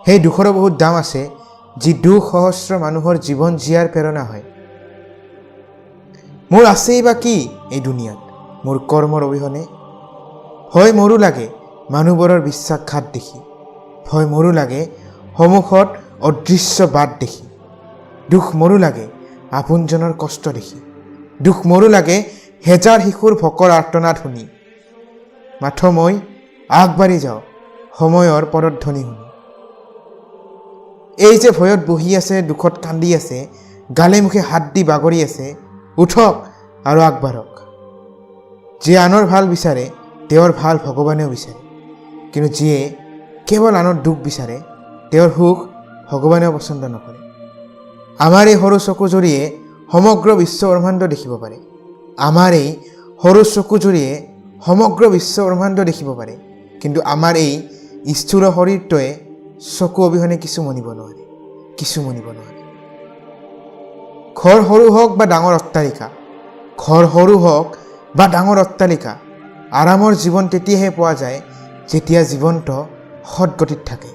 সেই দুখৰো বহুত দাম আছে, যি দুখ সহস্ৰ মানুহৰ জীৱন জীয়াৰ প্ৰেৰণা হয়। মোৰ আছেই বা কি এই দুনিয়াত মোৰ কৰ্মৰ অবিহনে? হয় মোৰো লাগে মানুহবোৰৰ বিশ্বাসঘাত দেখি, ভয় মোৰো লাগে সন্মুখত অদৃশ্য বাট দেখি, দুখ মোৰো লাগে আপোনজনৰ কষ্ট দেখি, দুখ মোৰো লাগে হেজাৰ শিশুৰ ভোকৰ আৰ্তনাদ শুনি। মাথো মই আগবাঢ়ি যাওঁ সময়ৰ পদধ্বনি শুনি। এই যে ভয়ত বহি আছে, দুখত কান্দি আছে, গালে মুখে হাত দি বাগৰি আছে, উঠক আৰু আগবাঢ়ক। যিয়ে আনৰ ভাল বিচাৰে তেওঁৰ ভাল ভগৱানেও বিচাৰে, কিন্তু যিয়ে কেৱল আনৰ দুখ বিচাৰে তেওঁৰ সুখ ভগৱানেও পচন্দ নকৰে। আমাৰ এই সৰু চকুজুৰিয়ে সমগ্ৰ বিশ্ব ব্ৰহ্মাণ্ড দেখিব পাৰে। আমাৰ এই সৰু চকুজুৰিয়ে সমগ্ৰ বিশ্ব ব্ৰহ্মাণ্ড দেখিব পাৰে, কিন্তু আমাৰ এই স্থূল শৰীৰটোৱে চকু অবিহনে কিছু মনিব নোৱাৰে, কিছু মনিব নোৱাৰে। ঘৰ সৰু হওক বা ডাঙৰ অট্টালিকা, ঘৰ সৰু হওক বা ডাঙৰ অট্টালিকা, আৰামৰ জীৱন তেতিয়াহে পোৱা যায় যেতিয়া জীৱনটো সৎগতিত থাকে।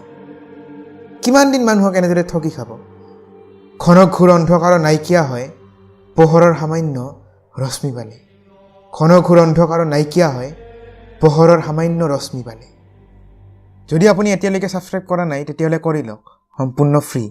কিমান দিন মানুহক এনেদৰে ঠগি খাব? ঘন ঘোৰ অন্ধকাৰ নাইকিয়া হয় পোহৰৰ সামান্য ৰশ্মি বাণী, ঘন ঘোৰ অন্ধকাৰ নাইকিয়া হয় পোহৰৰ সামান্য ৰশ্মি বাণী। যদি আপুনি এতিয়ালৈকে ছাবস্ক্ৰাইব কৰা নাই তেতিয়াহ'লে কৰি লওক, সম্পূৰ্ণ ফ্ৰী।